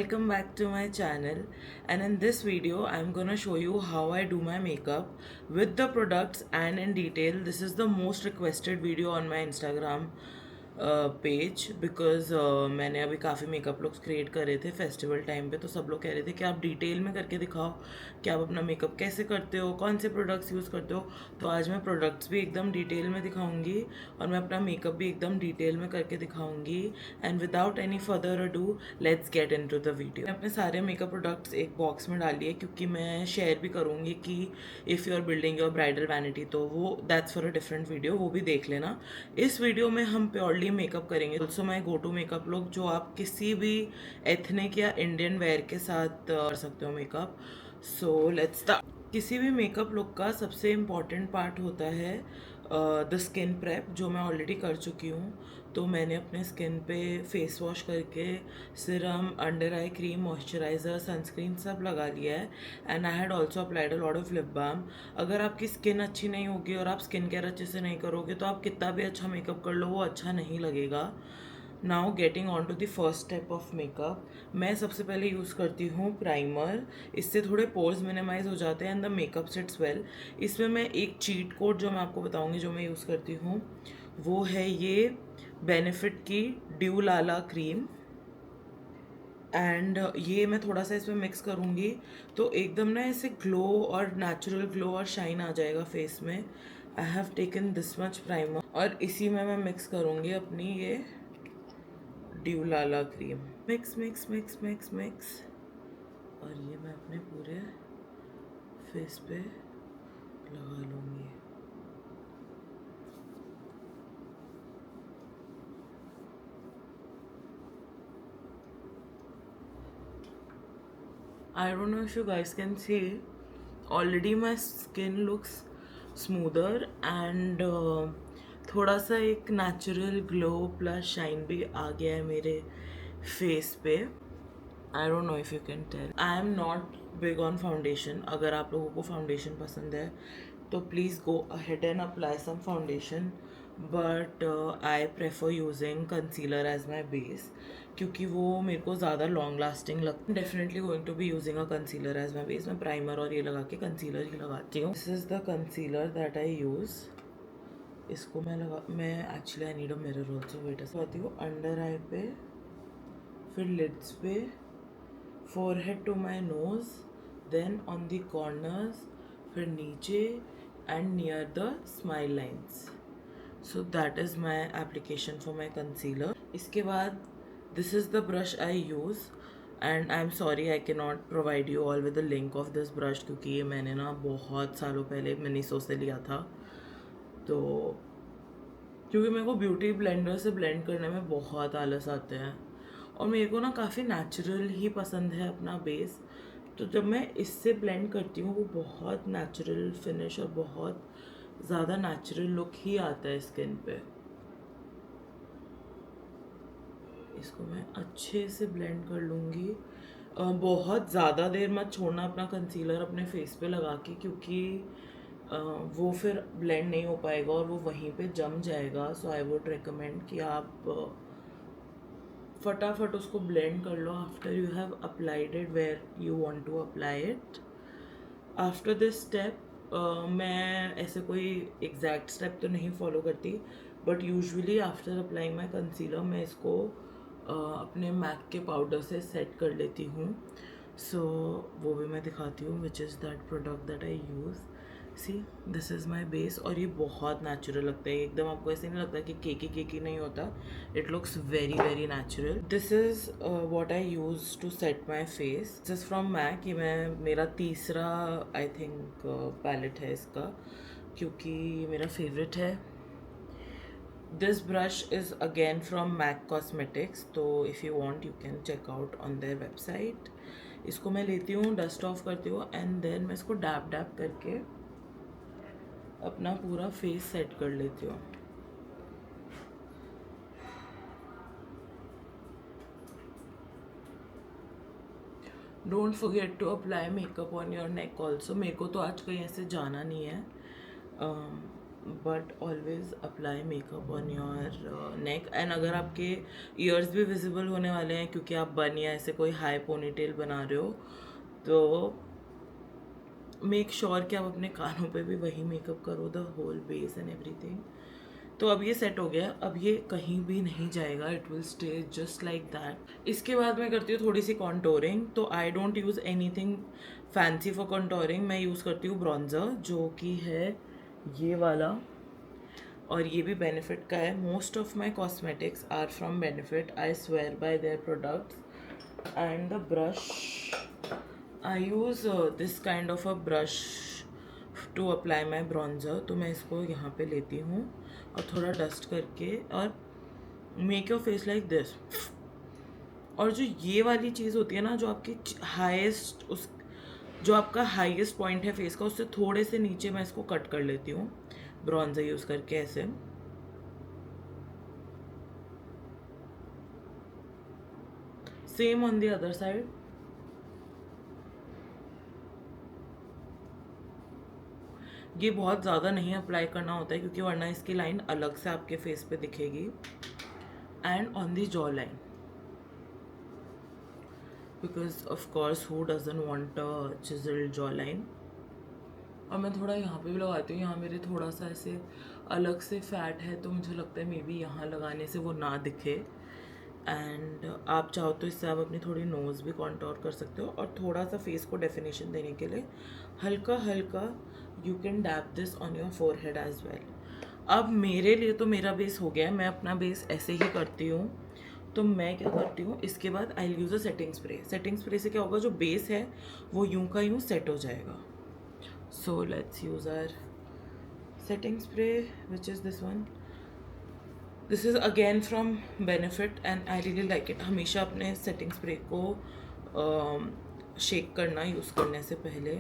welcome back to my channel, and in this video I'm gonna show you how I do my makeup with the products and in detail. This is the most requested video on my Instagram page because मैंने अभी काफ़ी makeup looks create करे थे festival time पे, तो सब लोग कह रहे थे कि आप डिटेल में करके दिखाओ कि आप अपना मेकअप कैसे करते हो, कौन से प्रोडक्ट्स यूज़ करते हो। तो आज मैं प्रोडक्ट्स भी एकदम डिटेल में दिखाऊंगी और मैं अपना मेकअप भी एकदम डिटेल में करके दिखाऊंगी। And without any further ado let's get into the video. मैं अपने सारे मेकअप प्रोडक्ट्स एक बॉक्स में डालिए क्योंकि मैं शेयर भी करूँगी कि if you are building your bridal vanity, तो वो that's for a different video, वो भी देख लेना। इस वीडियो में हम प्योरली मेकअप करेंगे। Also my go to makeup look जो आप किसी भी एथनिक या इंडियन वेयर के साथ कर सकते हो मेकअप। So let's start. किसी भी मेकअप लुक का सबसे इम्पॉर्टेंट पार्ट होता है द स्किन प्रेप, जो मैं ऑलरेडी कर चुकी हूँ। तो मैंने अपने स्किन पे फेस वॉश करके serum, under eye cream, moisturiser, sunscreen सब लगा लिया है। And I had also applied a lot of lip balm. अगर आपकी स्किन अच्छी नहीं होगी और आप स्किन केयर अच्छे से नहीं करोगे तो आप कितना भी अच्छा मेकअप कर लो वो अच्छा नहीं लगेगा। Now getting on to the first step of makeup, मैं सबसे पहले यूज़ करती हूँ प्राइमर। इससे थोड़े पोर्स मिनिमाइज हो जाते हैं and the makeup sits well. इसमें मैं एक चीट कोड जो मैं आपको बताऊँगी जो मैं यूज़ करती हूँ वो है ये बेनिफिट की ड्यू लाला क्रीम। एंड ये मैं थोड़ा सा इसमें मिक्स करूँगी तो एकदम ना ऐसे ग्लो और नेचुरल ग्लो और शाइन आ जाएगा फेस में। I have taken this much primer और इसी में मैं मिक्स करूँगी अपनी ये ड्यू लाला cream. Mix mix mix mix mix, और ये मैं अपने पूरे फेस पे लगा लूँगी। I don't know if you guys can see, already my skin looks smoother and थोड़ा सा एक नेचुरल ग्लो प्लस शाइन भी आ गया है मेरे फेस पे। I don't know if you can tell, I am not big on foundation. अगर आप लोगों को फाउंडेशन पसंद है तो please go ahead and apply some foundation, but I prefer using concealer as my base क्योंकि वो मेरे को ज़्यादा लॉन्ग लास्टिंग लगता है। Definitely going to be using a concealer as my base. मैं प्राइमर और ये लगा के कंसीलर ही लगाती हूँ। This is the concealer that I use. इसको मैं actually I need a mirror also, wait लगाती हूँ अंडर आई पे, फिर लिड्स पे, forehead to my nose, then on the corners, फिर नीचे and near the smile lines. So that is my application for my concealer. इसके बाद this is the brush I use and I'm sorry I cannot provide you all with the link of this brush क्योंकि ये मैंने ना बहुत सालों पहले Miniso से लिया था। तो क्योंकि मेरे को ब्यूटी ब्लेंडर से ब्लेंड करने में बहुत आलस आते हैं और मेरे को ना काफ़ी नेचुरल ही पसंद है अपना बेस। तो जब मैं इससे ब्लेंड करती हूँ वो बहुत नेचुरल फिनिश और बहुत ज़्यादा नेचुरल लुक ही आता है स्किन पे। इसको मैं अच्छे से ब्लेंड कर लूँगी। बहुत ज़्यादा देर मत छोड़ना अपना कंसीलर अपने फेस पे लगा के क्योंकि वो फिर ब्लेंड नहीं हो पाएगा और वो वहीं पे जम जाएगा। सो आई वुड रिकमेंड कि आप फटाफट उसको ब्लेंड कर लो after you have applied it where you want to apply it. After this step मैं ऐसे कोई एग्जैक्ट स्टेप तो नहीं फॉलो करती, but usually after applying my concealer मैं इसको अपने मैक के पाउडर से सेट कर लेती हूँ। सो वो भी मैं दिखाती हूँ which is that product that I use. See this is my base और ये बहुत नेचुरल लगता है एकदम, आपको ऐसे नहीं लगता कि केकी नहीं होता। It looks very very natural. This is what I use to set my face. This is from MAC. ये मेरा तीसरा आई थिंक पैलेट है इसका क्योंकि ये मेरा फेवरेट है। This brush is again from MAC cosmetics, तो if you want you can check out on their website. इसको मैं लेती हूँ, डस्ट ऑफ करती हूँ एंड देन मैं इसको डैप डैप करके अपना पूरा फेस सेट कर लेती हूँ। Don't forget to apply makeup on your neck also. मेरे को तो आज कहीं ऐसे जाना नहीं है but always apply makeup on your neck. And अगर आपके ईयर्स भी विजिबल होने वाले हैं क्योंकि आप बन या ऐसे कोई हाई पोनीटेल बना रहे हो, तो मेक श्योर कि आप अपने कानों पे भी वही मेकअप करो, the whole base and everything. तो अब ये सेट हो गया, अब ये कहीं भी नहीं जाएगा, it will stay just like that. इसके बाद मैं करती हूँ थोड़ी सी कॉन्टोरिंग। तो I don't use anything fancy for contouring. मैं यूज़ करती हूँ ब्रॉन्ज़र, जो कि है ये वाला, और ये भी बेनिफिट का है। Most of my cosmetics are from Benefit, I swear by their products. And the brush, I use this kind of a brush to apply my bronzer. तो मैं इसको यहाँ पे लेती हूँ और थोड़ा डस्ट करके, और make your face like this. और जो ये वाली चीज़ होती है ना, जो आपकी हाईएस्ट, उस जो आपका हाईएस्ट पॉइंट है फेस का, उससे थोड़े से नीचे मैं इसको कट कर लेती हूँ ब्रॉन्ज़र यूज़ करके ऐसे। Same on the other side. ये बहुत ज़्यादा नहीं अप्लाई करना होता है क्योंकि वरना इसकी लाइन अलग से आपके फेस पे दिखेगी। And on the jaw line, because of course who doesn't want a chiselled jaw line. और मैं थोड़ा यहाँ पे भी लगाती हूँ, यहाँ मेरे थोड़ा सा ऐसे अलग से फैट है, तो मुझे लगता है मे बी यहाँ लगाने से वो ना दिखे। एंड आप चाहो तो इससे आप अपनी थोड़ी नोज़ भी कॉन्टोर कर सकते हो, और थोड़ा सा फेस को डेफिनेशन देने के लिए हल्का हल्का you can dab this on your forehead as well. अब मेरे लिए तो मेरा बेस हो गया है, मैं अपना बेस ऐसे ही करती हूँ। तो मैं क्या करती हूँ, इसके बाद I use a setting spray. Setting spray से क्या होगा, जो बेस है वो यूं का यूं सेट हो जाएगा। So let's use our setting spray, which is this one. This is again from Benefit and I really like it. हमेशा अपने setting spray को शेक करना यूज़ करने से पहले।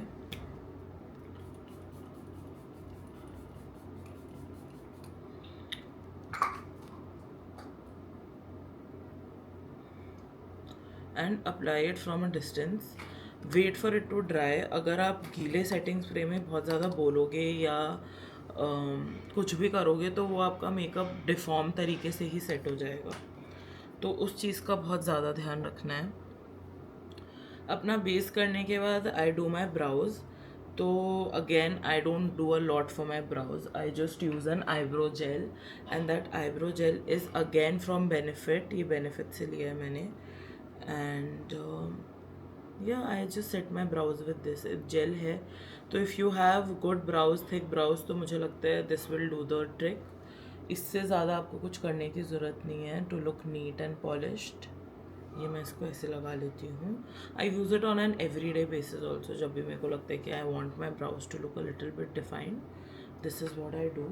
And apply it from a distance, wait for it to dry. अगर आप गीले सेटिंग स्प्रे में बहुत ज़्यादा बोलोगे या कुछ भी करोगे तो वो आपका मेकअप डिफॉर्म तरीके से ही सेट हो जाएगा, तो उस चीज़ का बहुत ज़्यादा ध्यान रखना है। अपना बेस करने के बाद I do my brows. So again I don't do a lot for my brows, I just use an eyebrow gel, and that eyebrow gel is again from Benefit. ये बेनिफिट से लिया है मैंने। एंड या I just set my brows with this gel है। तो if you have good brows, thick brows, तो मुझे लगता है this will do the trick. इससे ज़्यादा आपको कुछ करने की ज़रूरत नहीं है to look neat and polished. ये मैं इसको ऐसे लगा लेती हूँ। I use it on an every day basis also. जब भी मेरे को लगता है कि I want my brows to look a little bit defined, this is what I do.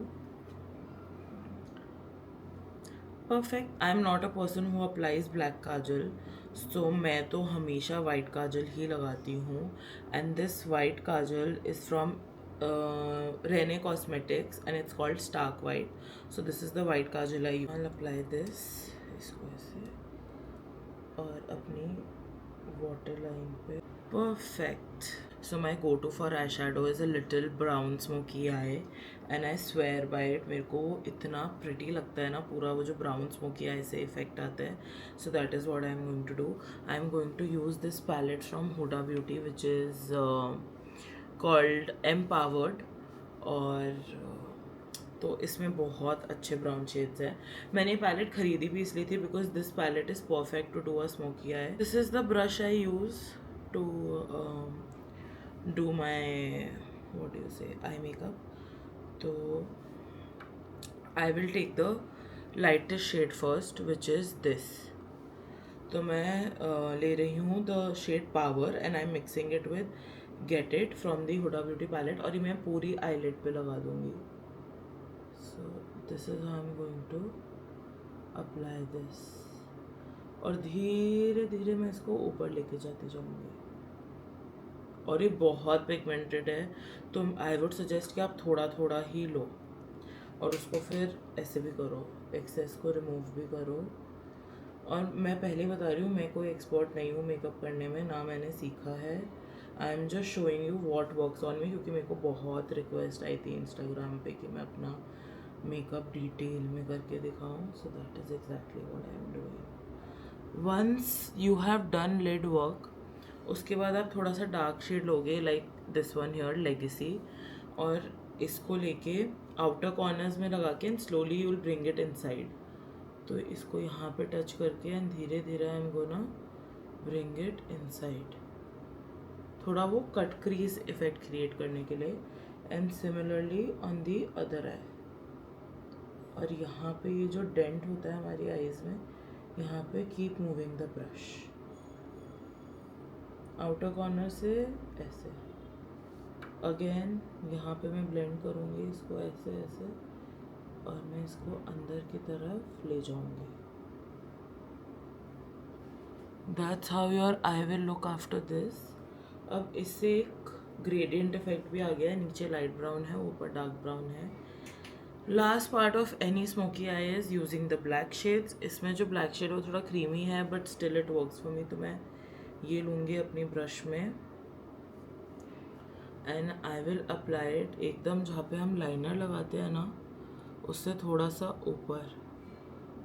Perfect. I am not a person who applies black kajal, so मैं तो हमेशा वाइट काजल ही लगाती हूँ। And this white Kajal is from Renee cosmetics and it's called stark white. So this is the white kajal I apply this, इसको ऐसे, और अपनी वाटर लाइन पे। Perfect. So my go to for eye shadow is a little brown smoky eye, and I swear by it. मेरे को इतना pretty लगता है ना पूरा वो जो ब्राउन स्मोकी आई से इफेक्ट आता है। So that is what I am going to do. I am going to use this palette from Huda Beauty which is called Empowered. और तो इसमें बहुत अच्छे ब्राउन शेड्स हैं। मैंने पैलेट खरीदी भी इसलिए थी because this palette is perfect to do a smoky eye. This is the brush I use to do my what you say eye makeup. तो I will take the lightest shade first which is this. तो मैं ले रही हूँ the shade power and I am mixing it with get it from the Huda Beauty palette, और ये मैं पूरी आईलिड पे लगा दूँगी। So this is how I'm going to apply this, और धीरे धीरे मैं इसको ऊपर लेके जाती जाऊँगी। और ये बहुत पिगमेंटेड है, तो आई वुड सजेस्ट कि आप थोड़ा थोड़ा ही लो और उसको फिर ऐसे भी करो, एक्सेस को रिमूव भी करो। और मैं पहले बता रही हूँ, मैं कोई एक्सपर्ट नहीं हूँ मेकअप करने में, ना मैंने सीखा है, I am just showing you what works on me, क्योंकि मेरे को बहुत रिक्वेस्ट आई थी इंस्टाग्राम पे कि मैं अपना मेकअप डिटेल में करके दिखाऊँ. So that is exactly what I am doing. Once you have done lid work, उसके बाद आप थोड़ा सा डार्क शेड लोगे, like this one here, Legacy, और इसको लेके आउटर कॉर्नर्स में लगा के and slowly you will bring it inside. तो इसको यहाँ पे टच करके एंड धीरे धीरे I am gonna bring it inside, थोड़ा वो कट क्रीज इफेक्ट क्रिएट करने के लिए. And similarly on the other I. और यहाँ पे ये जो डेंट होता है हमारी आईज में, यहाँ पे keep moving the brush outer corner से ऐसे. अगेन यहाँ पे मैं ब्लेंड करूँगी इसको ऐसे ऐसे, और मैं इसको अंदर की तरफ ले जाऊँगी. That's how your I will look after this. अब इससे एक ग्रेडियंट इफेक्ट भी आ गया है. नीचे लाइट ब्राउन है, ऊपर डार्क ब्राउन है. Last part of any smoky I is using the black shades. इसमें जो ब्लैक शेड है वो थोड़ा क्रीमी है, but still it works for me. तो मैं ये लूँगी अपनी ब्रश में and I will apply it एकदम जहाँ पे हम लाइनर लगाते हैं ना, उससे थोड़ा सा ऊपर.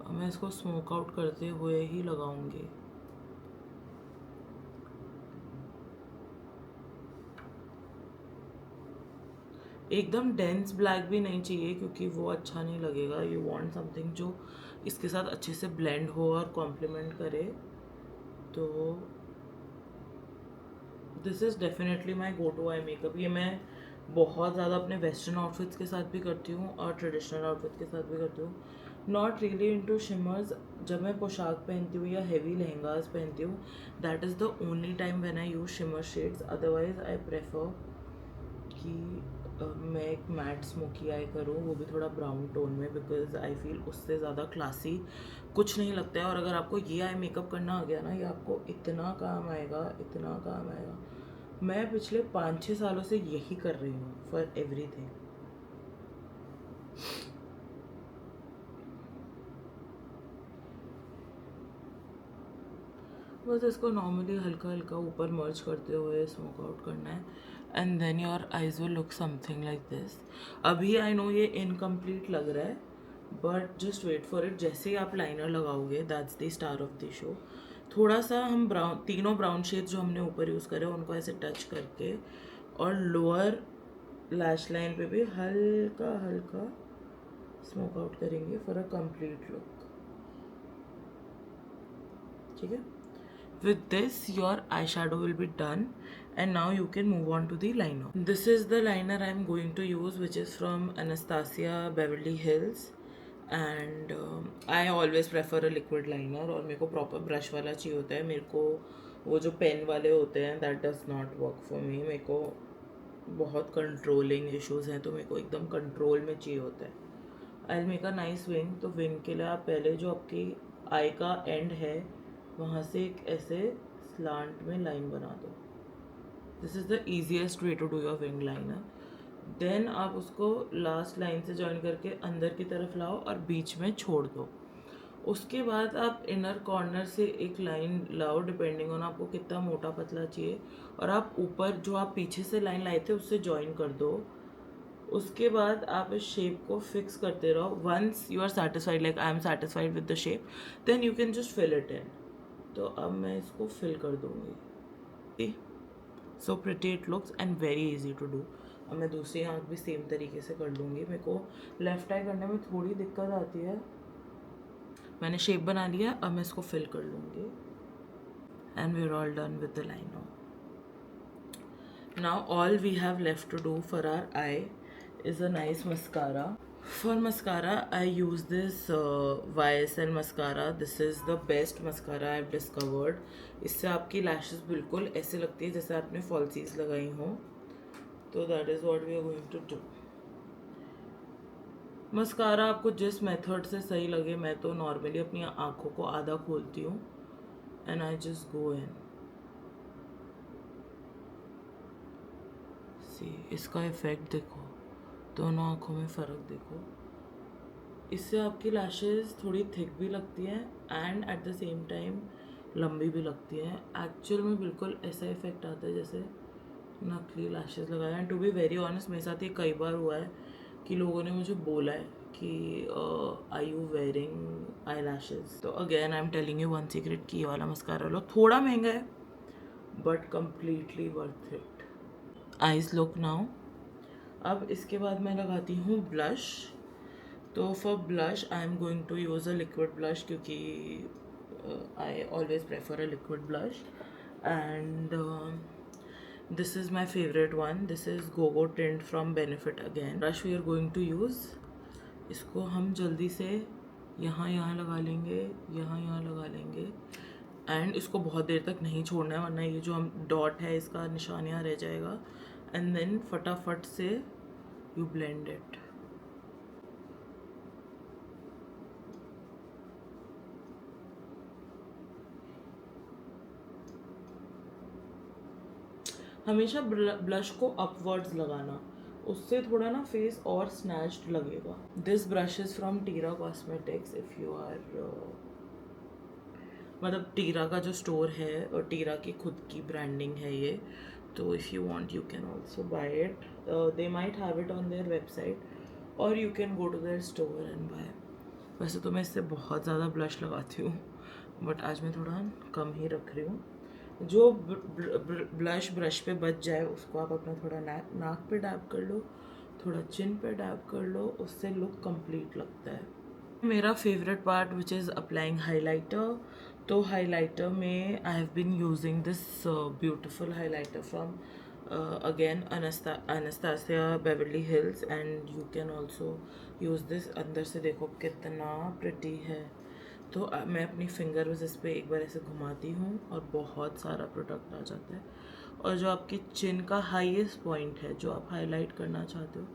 और मैं इसको स्मोक आउट करते हुए ही लगाऊंगी. एकदम डेंस ब्लैक भी नहीं चाहिए, क्योंकि वो अच्छा नहीं लगेगा. यू वांट समथिंग जो इसके साथ अच्छे से ब्लेंड हो और कॉम्प्लीमेंट करे. तो this is definitely my go to eye makeup. ये मैं बहुत ज़्यादा अपने वेस्टर्न आउटफिट्स के साथ भी करती हूँ और ट्रेडिशनल आउटफिट के साथ भी करती हूँ. Not really into shimmers. जब मैं पोशाक पहनती हूँ या हैवी लहंगाज पहनती हूँ, that is the only time when I use shimmer shades. Otherwise I prefer कि मैं एक मैट स्मोकी आई करूँ, वो भी थोड़ा ब्राउन टोन में, बिकॉज आई फील उससे ज़्यादा क्लासी कुछ नहीं लगता है. और अगर आपको ये आई मेकअप करना आ गया ना, ये आपको इतना काम आएगा, इतना काम आएगा. मैं पिछले 5-6 सालों से यही कर रही हूँ फॉर एवरीथिंग. बस इसको नॉर्मली हल्का हल्का ऊपर मर्ज करते हुए स्मोक आउट करना है. And then your eyes will look something like this. अभी आई नो ये इनकम्प्लीट लग रहा है, but just wait for it. जैसे ही आप लाइनर लगाओगे, that's the star of the show. थोड़ा सा हम ब्राउन, तीनों ब्राउन शेड्स जो हमने ऊपर यूज़ करे उनको ऐसे टच करके, और लोअर लैश लाइन पे भी हल्का हल्का स्मोक आउट करेंगे फॉर अ कंप्लीट लुक. ठीक है. With this, your eyeshadow will be done, and now you can move on to the liner. This is the liner I am going to use, which is from Anastasia Beverly Hills, and I always prefer a liquid liner. और मेरे को proper brush वाला चाहिए होता है. मेरे को वो जो पेन वाले होते हैं, that does not work for me. मेरे को बहुत कंट्रोलिंग इश्यूज़ हैं, तो मेरे को एकदम कंट्रोल में चाहिए होता है. I'll make a nice wing. तो विंग के लिए आप पहले जो आपकी आई का एंड है, वहाँ से एक ऐसे स्लांट में लाइन बना दो. This is the easiest way to do your wing liner. Then आप उसको लास्ट लाइन से जॉइन करके अंदर की तरफ लाओ और बीच में छोड़ दो. उसके बाद आप इनर कॉर्नर से एक लाइन लाओ, डिपेंडिंग ऑन आपको कितना मोटा पतला चाहिए, और आप ऊपर जो आप पीछे से लाइन लाए थे उससे जॉइन कर दो. उसके बाद आप इस शेप को फिक्स करते रहो. Once you are satisfied, like I am satisfied with the shape, then you can just fill it in. तो अब मैं इसको फिल कर दूँगी. So pretty it looks and very easy to do. अब मैं दूसरी आँख भी सेम तरीके से कर लूँगी. मेरे को लेफ़्ट आई करने में थोड़ी दिक्कत आती है. मैंने शेप बना लिया, अब मैं इसको फिल कर लूँगी. And we are all done with the liner. Now all we have left to do for our eye is a nice mascara. For mascara, I use this YSL mascara. This is the best mascara I've discovered. इससे आपकी lashes बिल्कुल ऐसे लगती है जैसे आपने fallacies लगाई हो. तो that is what we are going to do. Mascara आपको जिस मेथड से सही लगे. मैं तो नॉर्मली अपनी आँखों को आधा खोलती हूँ एंड आई जस्ट गो इन. सी, इसका इफेक्ट देखो, दोनों आँखों में फ़र्क देखो. इससे आपकी लैशेज़ थोड़ी थिक भी लगती हैं and at the same time लंबी भी लगती हैं. एक्चुअल में बिल्कुल ऐसा इफेक्ट आता है जैसे नकली लैशेस लगाए। And to be very honest मेरे साथ ये कई बार हुआ है कि लोगों ने मुझे बोला है कि I you wearing eyelashes. तो again I am telling you one secret कि ये वाला मस्कारा लो, थोड़ा महंगा है but completely worth it. Eyes look now. अब इसके बाद मैं लगाती हूँ ब्लश। तो for blush I am going to use a liquid blush क्योंकि I always prefer a liquid blush. And this is my favorite one. This is Gogo Tint from Benefit again. Brush we are going to use. इसको हम जल्दी से यहाँ लगा लेंगे, यहाँ लगा लेंगे। एंड इसको बहुत देर तक नहीं छोड़ना है वरना ये जो हम डॉट है इसका निशान यहाँ रह जाएगा। एंड देन फटाफट से यू ब्लेंड इट। हमेशा ब्लश को अपवर्ड्स लगाना, उससे थोड़ा ना फेस और स्नैच्ड लगेगा। This brush is from Tira cosmetics. If you are मतलब टीरा का जो स्टोर है और टीरा की खुद की ब्रांडिंग है ये, तो if you want you can also buy it. They might have it on their website और you can go to their store and buy. वैसे तो मैं इससे बहुत ज़्यादा ब्लश लगाती हूँ बट आज मैं थोड़ा कम ही रख रही हूँ। जो ब्लश ब्रश पे बच जाए उसको आप अपना थोड़ा नाक पे डैब कर लो, थोड़ा चिन पे डैब कर लो, उससे लुक कंप्लीट लगता है। मेरा favourite part which is applying highlighter. तो हाइलाइटर में I have been using this beautiful highlighter from again Anastasia Beverly Hills and you can also use this. अंदर से देखो कितना प्रिटी है। तो मैं अपनी फिंगर बस इस पर एक बार ऐसे घुमाती हूँ और बहुत सारा प्रोडक्ट आ जाता है। और जो आपकी चिन का हाईएस्ट पॉइंट है जो आप हाईलाइट करना चाहते हो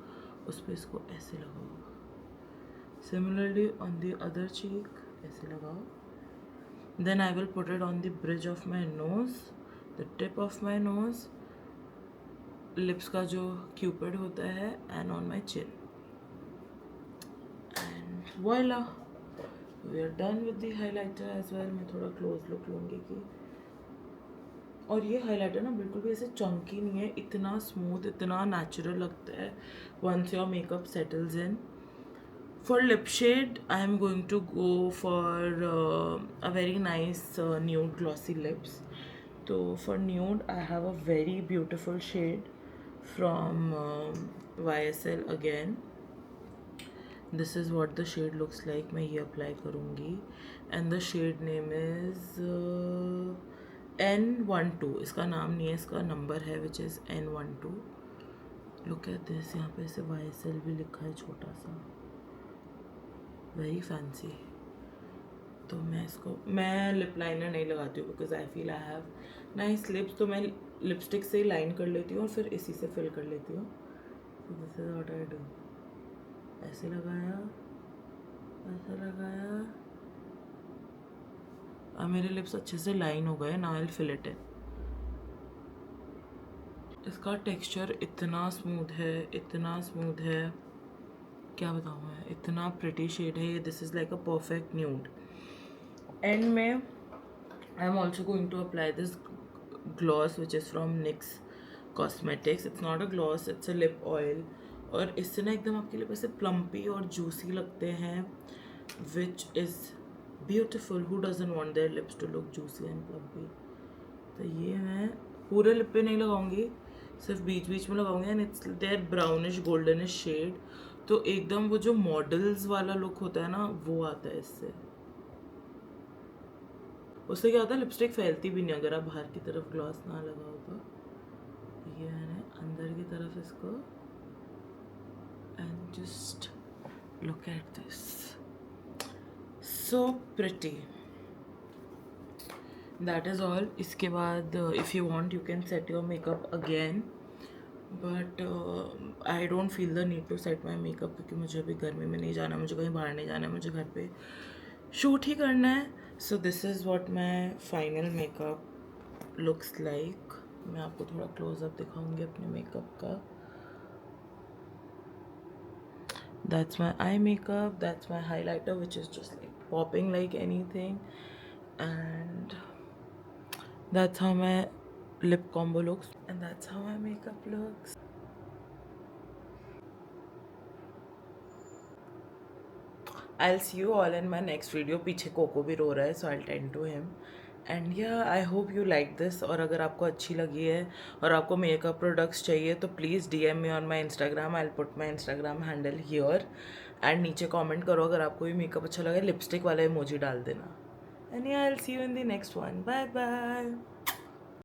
उस पर इसको ऐसे लगाओ। Similarly on the other cheek ऐसे लगाओ। Then I will put it on the bridge of my nose, the tip of my nose, lips का जो क्यूपिड होता है and on my chin. And voila we are done with the highlighter as well. मैं थोड़ा close look लूँगी कि, और ये हाइलाइटर ना बिल्कुल भी ऐसे चंकी नहीं है, इतना स्मूथ, इतना नेचुरल लगता है once your makeup settles in. For lip shade I am going to go for a very nice nude glossy lips. तो for nude I have a very beautiful shade from YSL again. This is what the shade looks like. मैं ये apply करूँगी and the shade name is N12। इसका नाम नहीं है, इसका number है which is N12। Look at this, यहाँ पे ऐसे YSL भी लिखा है छोटा सा, वेरी फैंसी। तो मैं लिप लाइनर नहीं लगाती हूँ because I feel I have nice lips. तो मैं लिपस्टिक से ही लाइन कर लेती हूँ और फिर इसी से फिल कर लेती हूँ। This is what I do. ऐसे लगाया, ऐसा लगाया, अब मेरे लिप्स अच्छे से लाइन हो गए। Now I will fill it in. इसका टेक्सचर इतना स्मूथ है, इतना स्मूथ है, क्या बताऊँ मैं, इतना प्रिटी शेड है ये। This is like a perfect nude. End में I am also going to apply this gloss which is from NYX cosmetics. It's not a gloss, it's a lip oil. और इससे ना एकदम आपके लिप ऐसे plumpy और जूसी लगते हैं which is beautiful. Who doesn't want their lips to look juicy and plumpy. तो ये मैं पूरे लिप पे नहीं लगाऊंगी, सिर्फ बीच बीच में लगाऊंगी। And it's their brownish goldenish shade. तो एकदम वो जो मॉडल्स वाला लुक होता है ना वो आता है इससे। उससे क्या होता है, लिपस्टिक फैलती भी नहीं अगर आप बाहर की तरफ ग्लॉस ना लगाओ तो। ये मैंने अंदर की तरफ इसको, and just look at this, so pretty. That is all. इसके बाद if you want you can set your makeup again but I don't feel the need to set my makeup क्योंकि मुझे अभी गर्मी में नहीं जाना, मुझे कहीं बाहर नहीं जाना है, मुझे घर पे शूट ही करना है। सो this is what my final makeup looks like. मैं आपको थोड़ा क्लोजअप दिखाऊंगी अपने मेकअप का। That's my eye makeup, that's my highlighter which is just like popping like anything, and that's how my lip combo looks, and that's how my makeup looks. I'll see you all in my next video. पीछे cocoa भी रो रहा है, so I'll tend to him. And yeah, I hope you like this. और अगर आपको अच्छी लगी है और आपको मेकअप प्रोडक्ट्स चाहिए तो please DM me on my Instagram. I'll put my Instagram handle here. And नीचे कमेंट करो अगर आपको भी मेकअप अच्छा लगे, लिपस्टिक वाला इमोजी डाल देना. And yeah, I'll see you in the next one. Bye bye.